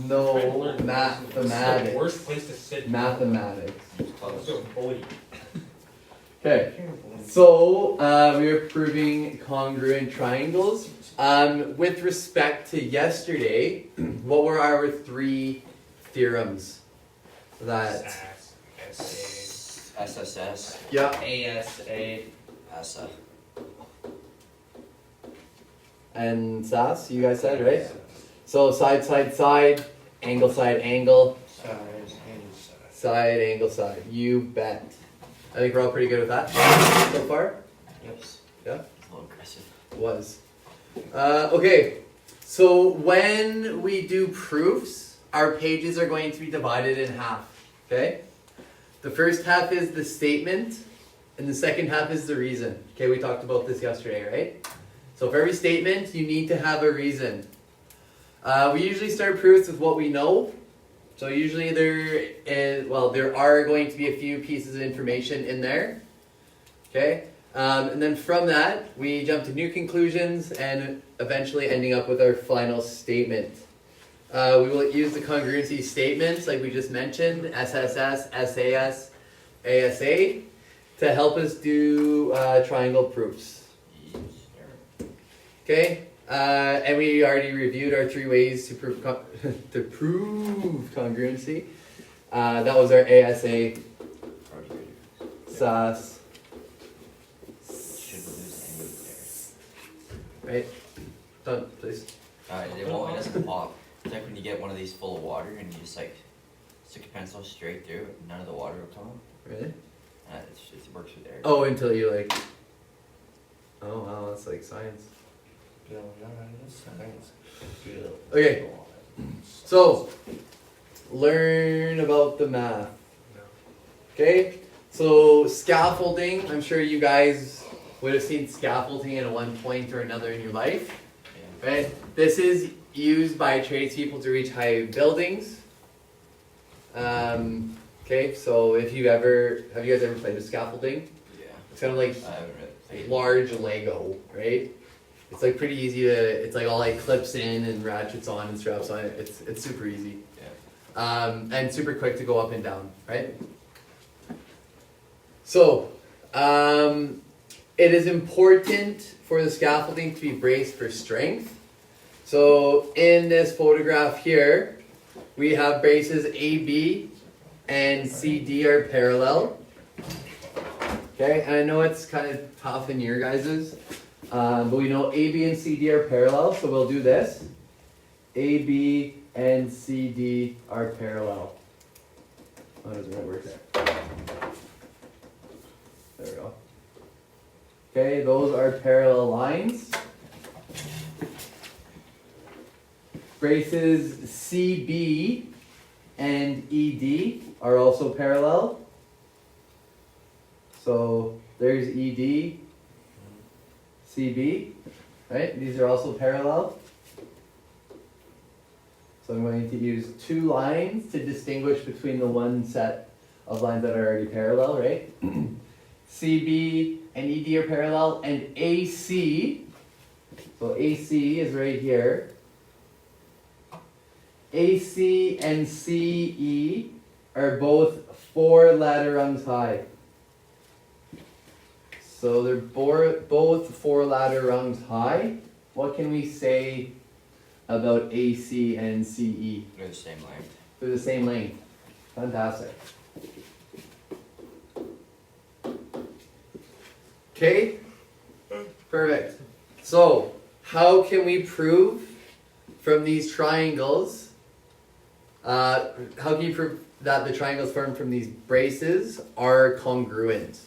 No, mathematics. Worst place to sit. Mathematics. Let's go bully. Okay, so we're proving congruent triangles. With respect to yesterday, what were our 3 theorems? That SSS. yeah. ASA. ASA. And SAS, you guys said, right? So side, side, side, angle, angle, side, angle, side. You bet. I think we're all pretty good with that so far. Yep. Yeah? A little aggressive. Was. Okay, so when we do proofs, our pages are going to be divided in half, okay? The first half is the statement, and the second half is the reason. Okay, we talked about this yesterday, right? So for every statement, you need to have a reason. We usually start proofs with what we know. So usually there are going to be a few pieces of information in there, okay? And then from that, we jump to new conclusions and eventually ending up with our final statement. We will use the congruency statements like we just mentioned, SSS, SAS, ASA, to help us do triangle proofs. Okay, and we already reviewed our 3 ways to prove congruency. That was our ASA, SAS. Right? Done, please. It doesn't pop. It's like when you get one of these full of water and you just like stick a pencil straight through it, none of the water will come out. Really? It works with air. Oh, until you like. Oh wow, that's like science. Okay. So, learn about the math. Okay? So, scaffolding, I'm sure you guys would have seen scaffolding at one point or another in your life. Yeah. Right? This is used by tradespeople to reach high buildings. Okay, so have you guys ever played with scaffolding? Yeah. It's kind of like I haven't really played. large Lego, right? It's like pretty easy it's like all like clips in and ratchets on and straps on. It's super easy. Yeah. And super quick to go up and down, right? So, it is important for the scaffolding to be braced for strength. So in this photograph here, we have braces AB and CD are parallel. Okay, and I know it's kind of tough in your guys's, but we know AB and CD are parallel, so we'll do this. AB and CD are parallel. Oh, doesn't really work there. There we go. Okay, those are parallel lines. Braces CB and ED are also parallel. So there's ED, CB, right? These are also parallel. So I'm going to use 2 lines to distinguish between the one set of lines that are already parallel, right? CB and ED are parallel, and AC, so AC is right here. AC and CE are both 4 ladder rungs high. So they're both 4 ladder rungs high. What can we say about AC and CE? They're the same length. They're the same length. Fantastic. Okay? Perfect. So, how can we prove from these triangles, how can you prove that the triangles formed from these braces are congruent?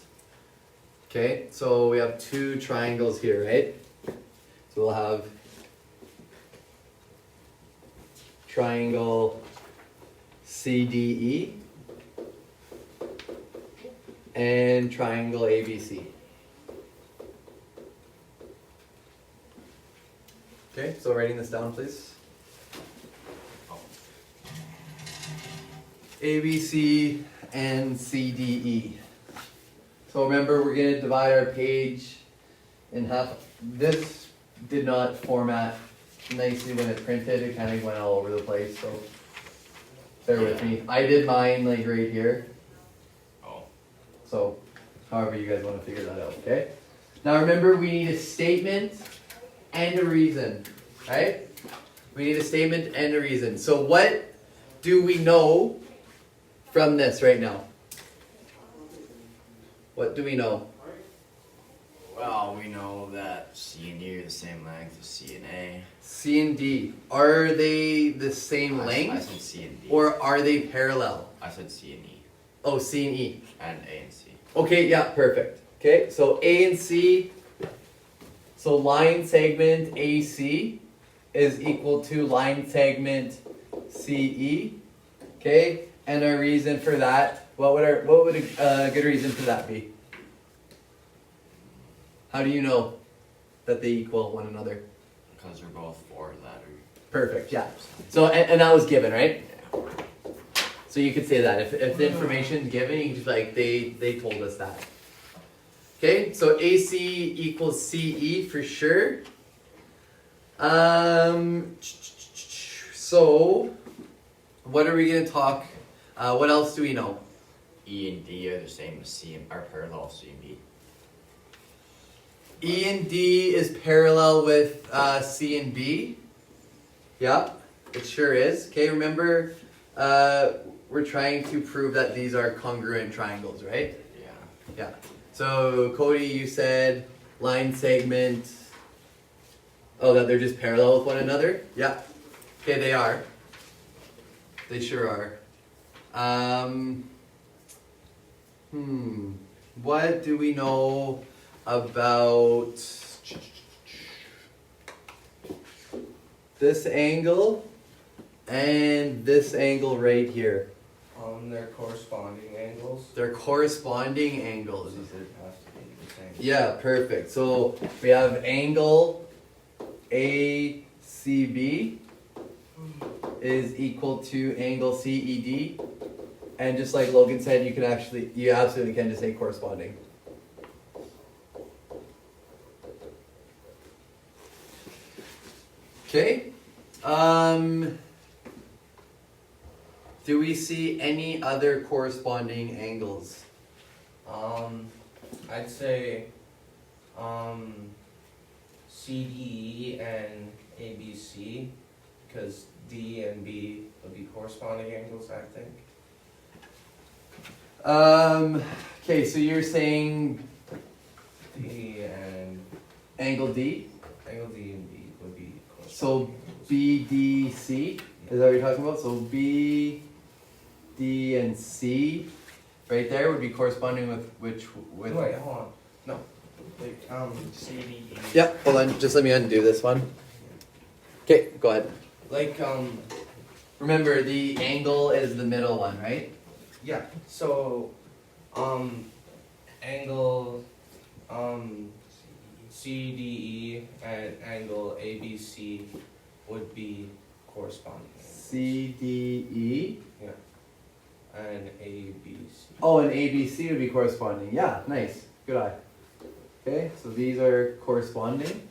Okay, so we have 2 triangles here, right? So we'll have triangle CDE and triangle ABC. Okay, so writing this down, please. ABC and CDE. So remember, we're going to divide our page in half. This did not format nicely when it printed. It kind of went all over the place. So Bear with me. I did mine like right here. Oh. So, however you guys want to figure that out, okay? Now remember, we need a statement and a reason, right? We need a statement and a reason. So what do we know from this right now? What do we know? Well, we know that C and D are the same length as C and A. C and D, are they the same I length? said C and D. Or are they parallel? I said C and E. Oh, C and E. And A and C. Okay, yeah, perfect. Okay, so A and C, so line segment AC is equal to line segment CE. Okay, and our reason for that, what would a good reason for that be? How do you know that they equal one another? Because they're both four letter. Perfect, yeah. So, and that was given, right? So you could say that. If the information is given, you can just be like, they told us that. Okay, so AC equals CE for sure. So, what are we going to talk, what else do we know? E and D are the same as C and are parallel C and D. E and D is parallel with C and B. Yep, it sure is. Okay, remember, we're trying to prove that these are congruent triangles, right? Yeah. Yeah. So, Cody, you said line segment. Oh, that they're just parallel with one another? Yeah. Okay, they are. They sure are. What do we know about this angle and this angle right here? Their corresponding angles. They're corresponding angles. These have to be the same. Yeah, perfect. So we have angle ACB is equal to angle CED. And just like Logan said, you absolutely can just say corresponding. Okay. Do we see any other corresponding angles? I'd say CDE and ABC, because D and B would be corresponding angles, I think. Okay, so you're saying D and angle D? angle D and B would be So corresponding BDC, is that what you're talking about? So B, D, and C, right there would be corresponding with which, with... Wait, hold on. No. Like, C, D, E. Yep, hold on, just let me undo this one. Okay, go ahead. like, Remember, the angle is the middle one, right? yeah, so, angle, CDE and angle ABC would be corresponding angles. CDE. Yeah. And ABC. Oh, and ABC would be corresponding. Yeah, nice. Good eye. Okay, so these are corresponding.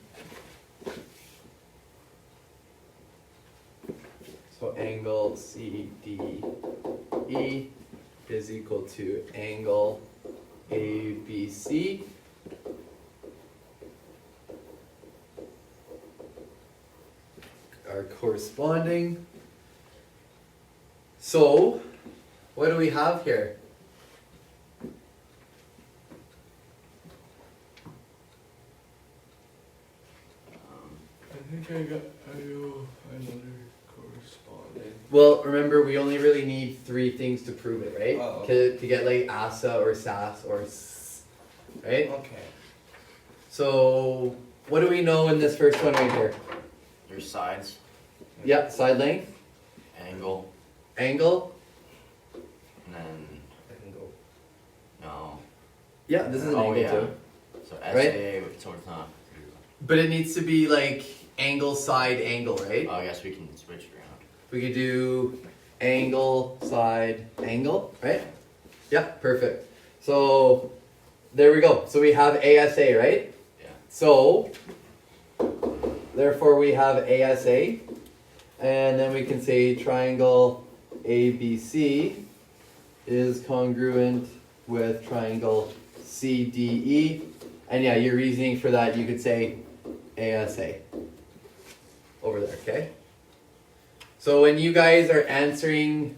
So angle CDE is equal to angle ABC. Are corresponding. So, what do we have here? I think I got another corresponding. Well, remember, we only really need three things to prove it, right? Oh. To get like ASA or SAS or S, right? Okay. So, what do we know in this first one right here? There's sides, Yep, side length, angle, angle. and then I can go. no. Yeah, this is an Oh, angle yeah. too. So Right? SA, so it's not. But it needs to be like angle, side, angle, right? Oh, I guess we can switch around. We could do angle, side, angle, right? Yeah, perfect. So, there we go. So we have ASA, right? Yeah. So, therefore we have ASA, and then we can say triangle ABC is congruent with triangle CDE. And yeah, your reasoning for that, you could say ASA over there, okay? So when you guys are answering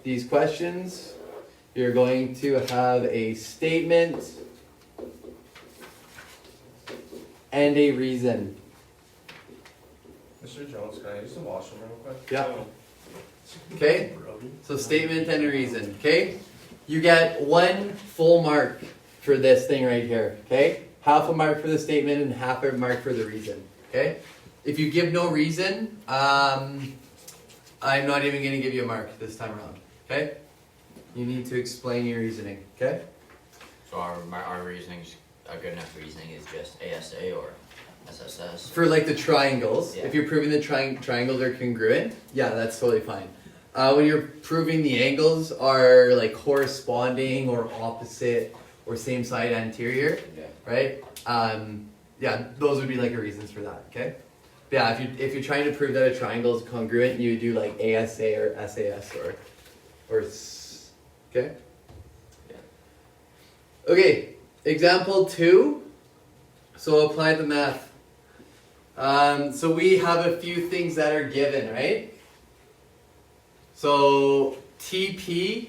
these questions, you're going to have a statement and a reason. Mr. Jones, can I use the washroom real quick? Yeah. Okay? So statement and a reason, okay? You get 1 full mark for this thing right here, okay? Half a mark for the statement and half a mark for the reason, okay? If you give no reason, I'm not even going to give you a mark this time around, okay? You need to explain your reasoning, okay? So our reasoning's a good enough reasoning is just ASA or SSS. For like the triangles, Yeah. if you're proving the triangles are congruent, yeah, that's totally fine. When you're proving the angles are like corresponding or opposite or same side anterior, Yeah. right? Yeah, those would be like a reasons for that, okay? But yeah, if you're trying to prove that a triangle is congruent, you would do like ASA or SAS okay? Yeah. Okay, example 2. So apply the math. So we have a few things that are given, right? So TP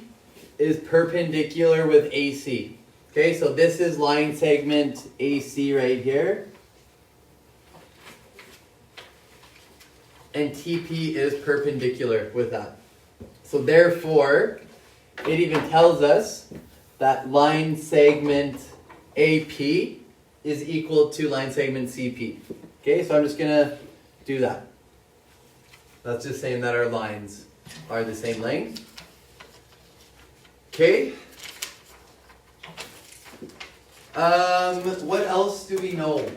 is perpendicular with AC. Okay, so this is line segment AC right here. And TP is perpendicular with that. So therefore, it even tells us that line segment AP is equal to line segment CP. Okay, so I'm just gonna do that. That's just saying that our lines are the same length. Okay. What else do we know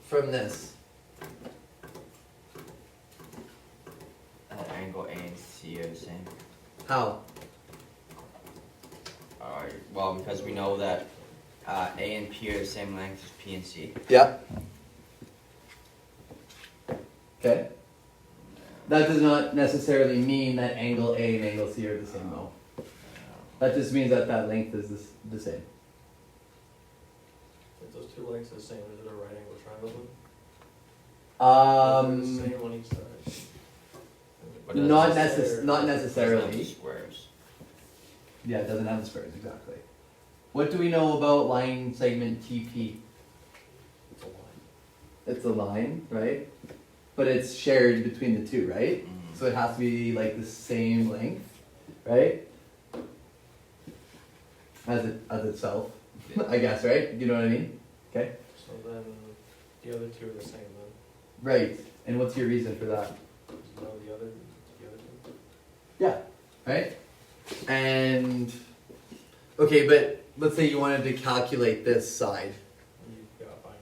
from this? Angle A and C are the same. How? Well, because we know that A and P are the same length as P and C. Yeah. Okay. That does not necessarily mean that angle A and angle C are the same though. That just means that that length is the same. If those two lengths are the same, is it a right angle triangle then? Um, Same on each side. But does not it- necess- not doesn't have the necessarily. Squares. Yeah, it doesn't have the squares exactly. What do we know about line segment TP? It's a line. It's a line, right? But it's shared between the two, right? Mhm. So it has to be like the same length, right? As itself, I guess, right? You know what I mean? Okay. So then the other two are the same then. Right. And what's your reason for that? No, the other two. Yeah. Right. And okay, but let's say you wanted to calculate this side. You gotta find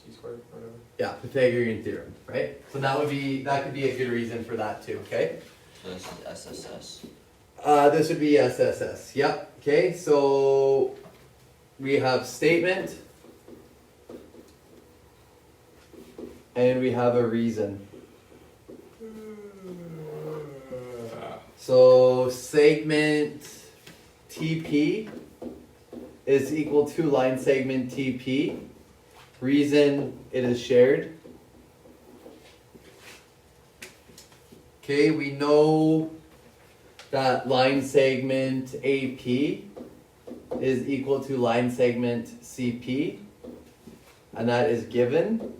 C squared or whatever. Yeah, Pythagorean theorem, right? So that could be a good reason for that too. Okay. So this is SSS. This would be SSS. Yep. Okay. So we have statement and we have a reason. So segment TP is equal to line segment TP. Reason, it is shared. Okay, we know that line segment AP is equal to line segment CP, and that is given.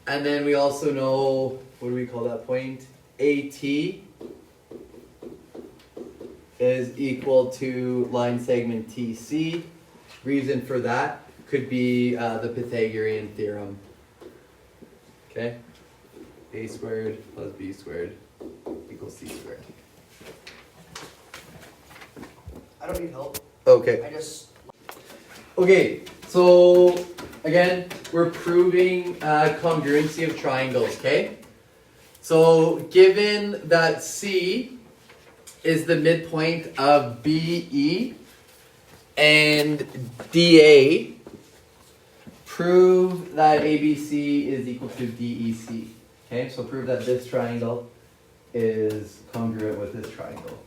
And then we also know, what do we call that point? AT is equal to line segment TC. Reason for that could be the Pythagorean theorem. Okay? A squared plus B squared equals C squared. I don't need help. Okay. I just Okay, so again, we're proving congruency of triangles, okay? So given that C is the midpoint of BE and DA, prove that ABC is equal to DEC. Okay, so prove that this triangle is congruent with this triangle.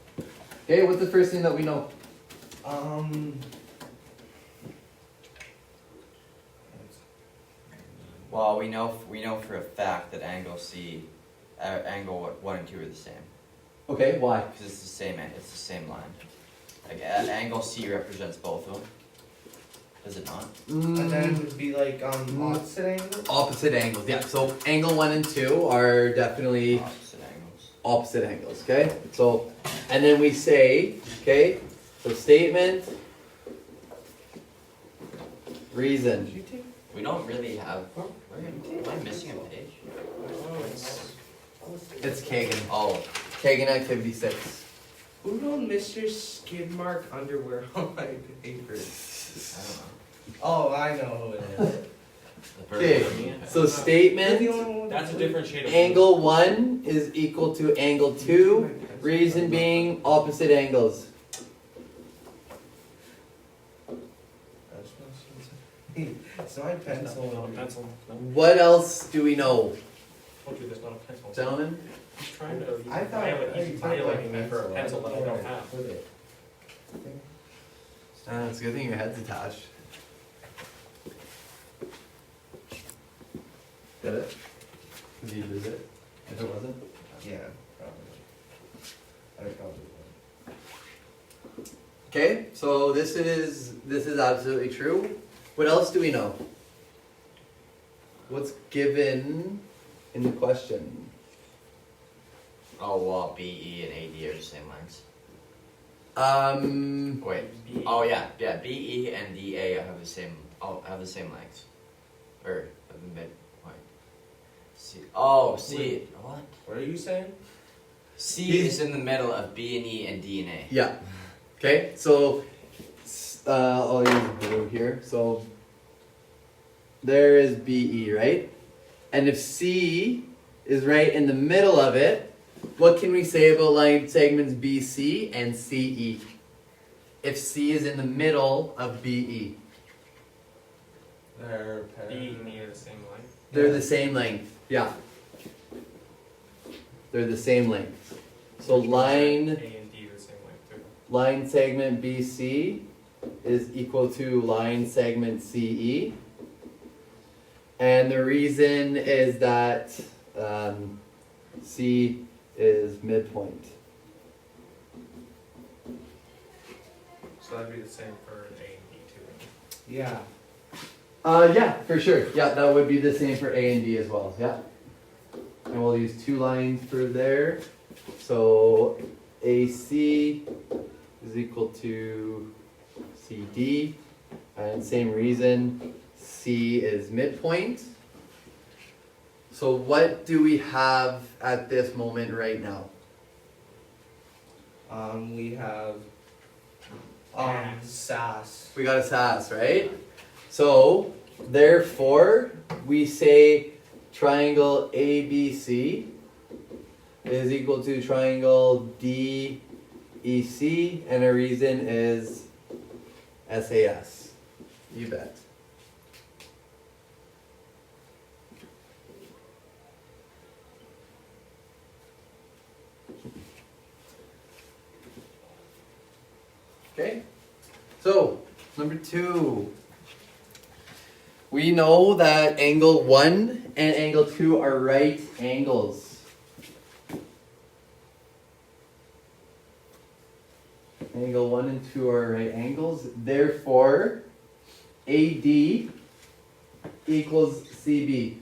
Okay, what's the first thing that we know? Well, we know for a fact that angle angle 1 and 2 are the same. Okay, why? Because it's the same line. Like angle C represents both of them. Does it not? And then it would be like opposite angles. Opposite angles, yeah. So angle 1 and 2 are definitely Opposite angles. opposite angles, okay? So, and then we say, okay, so statement, reason. We don't really have. Am I missing a page? It's Kagan. Oh, Kagan activity 6. Who wrote Mr. Skid Mark underwear on my paper? I don't know. Oh, I know who it is. The Okay, person. so You're the statement, only one That's a that- different shade of blue. angle 1 is equal to angle 2, reason being opposite angles. It's my pencil. Not a pencil. No. What else do we know, Told you there's not a pencil. gentlemen? He's trying to. I thought He's violating me for a pencil that I don't have. It's a good thing your head's attached. Get it? Did you lose it? If it wasn't? Yeah, probably. I probably would. Okay, so this is absolutely true. What else do we know? What's given in the question? Oh well, BE and AD are the same lines. Wait. Oh yeah. BE and DA have the same. Have the same lengths. Or the midpoint. C. Oh, C. Wait. What? What are you saying? C is in the middle of B and E and D and A. Yeah. Okay, so I'll use blue here. So there is BE, right? And if C is right in the middle of it, what can we say about line segments BC and CE? If C is in the middle of BE, They're B and E are the same line. they're the same length. Yeah. They're the same length. So A and line D are the same length too. line segment BC is equal to line segment CE. And the reason is that C is midpoint. So that'd be the same for A and D too. Yeah. Yeah, for sure. Yeah, that would be the same for A and D as well. Yeah. And we'll use 2 lines for there. So AC is equal to CD. And same reason, C is midpoint. So what do we have at this moment right now? We have SAS. We got a SAS, right? So, therefore, we say triangle ABC is equal to triangle DEC, and our reason is SAS. You bet. Okay, so number 2. We know that angle 1 and angle 2 are right angles. Angle 1 and 2 are right angles. Therefore, AD equals CB.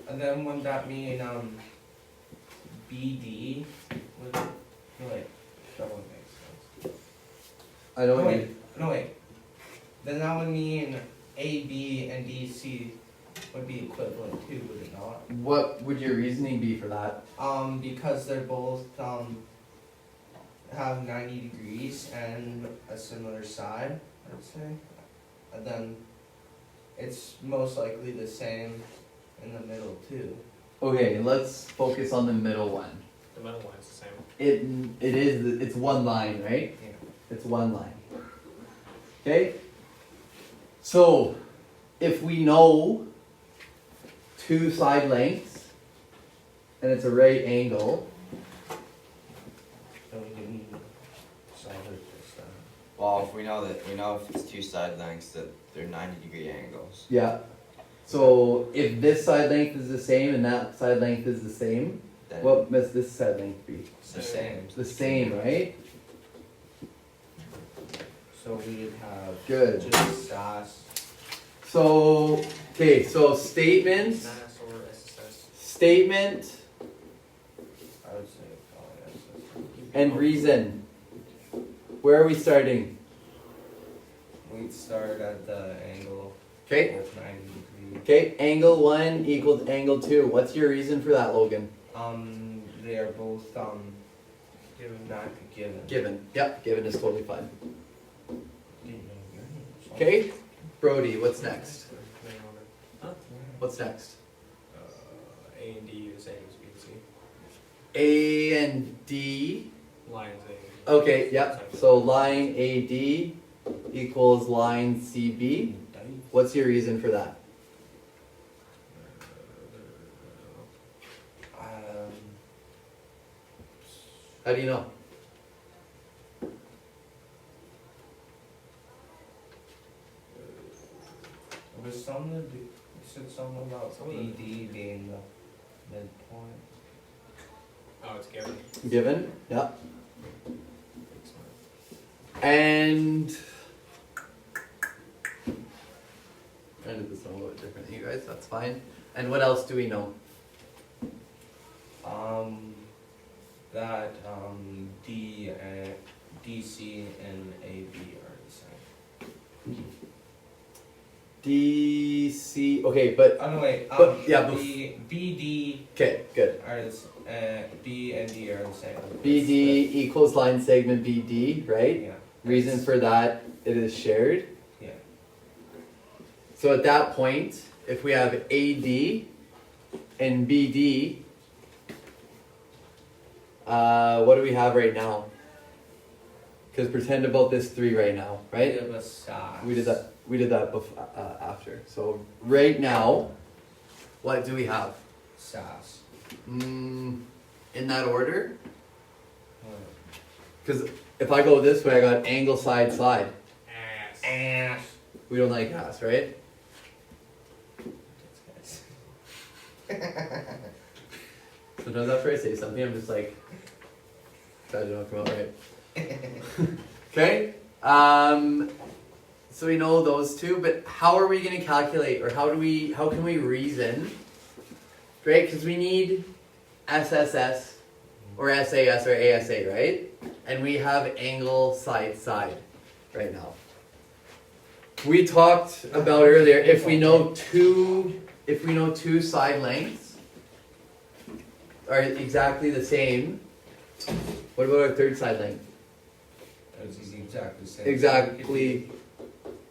And then wouldn't that mean BD would no wait, that wouldn't make sense. I don't No, know. wait, no wait. Then that would mean AB and DC would be equivalent too, would it not? What would your reasoning be for that? Because they're both have 90 degrees and a similar side, I'd say. And then it's most likely the same in the middle too. Okay, let's focus on the middle one. The middle line's the same. It's one line, right? Yeah. It's one line. Okay? So, if we know two side lengths, and it's a right angle. Then we can solve it this time. Well, if we know if it's two side lengths that they're 90-degree angles. Yeah. So if this side length is the same and that side length is the same, Then what must this side length be? it's the same. It's the same, right? So we'd have Good. just SAS. So, okay, so statement, SAS or SSS. statement, I would say probably SS. and reason. Where are we starting? We'd start at the angle Okay. of 90 degrees. Okay, angle 1 equals angle 2. What's your reason for that, Logan? They are both Given. not given. Given. Yep, given is totally fine. Didn't know your name. Okay, Brody, what's next? Name on it. Huh? What's next? A and D the same as B and C. A and D. Lines A. Okay, yep. So line AD equals line CB. What's your reason for that? How do you know? There was something you said something about Something. BD being the midpoint. Oh, it's given. Given. Yep. And I did this one a little bit different than you guys. That's fine. And what else do we know? That D and DC and AB are the same. DC. Okay, but Oh no wait. But, yeah, BD okay, good. are B and D are the same. BD equals line segment BD, right? Yeah. Reason for that, it is shared. Yeah. So at that point, if we have AD and BD, what do we have right now? Because pretend about this 3 right now, right? We have a SAS. We did that. We did that before, after. So right now, what do we have? SAS. In that order? Because if I go this way, I got angle side side. Ass. We don't like ass, right? Sometimes after I say something, I'm just like, that don't come out right. Okay. So we know those two, but how are we going to calculate, or how can we reason, right? Because we need SSS, or SAS, or ASA, right? And we have angle side side right now. We talked about earlier, if we know two side lengths are exactly the same, what about our third side length? It's exactly the same. Exactly.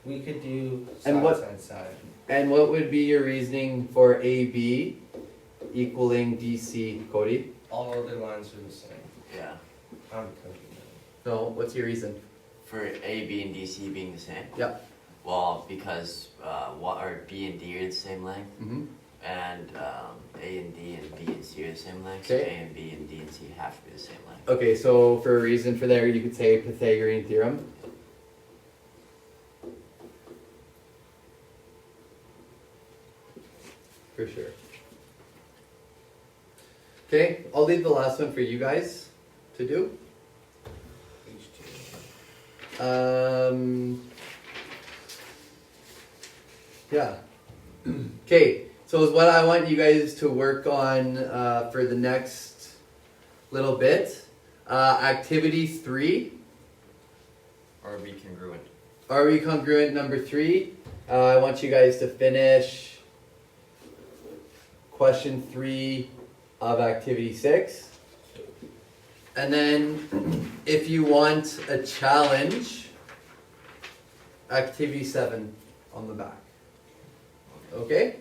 We could do And side, what- side, side. And what would be your reasoning for AB equaling DC, Cody? All other lines are the same. Yeah. I'm cooking No, what's your reason? For A, B, and DC being the same. Yep. Well, because what are B and D are the same length, Mm-hmm. and A and D and B and C are the same length. Okay. So A and B and D and C have to be the same length. Okay, so for a reason for there, you could say Pythagorean theorem. For sure. Okay, I'll leave the last one for you guys to do. Yeah. Okay, so what I want you guys to work on for the next little bit. Activity 3. Or be congruent. Are we congruent number 3? I want you guys to finish question 3 of activity 6. And then if you want a challenge, activity 7 on the back. Okay?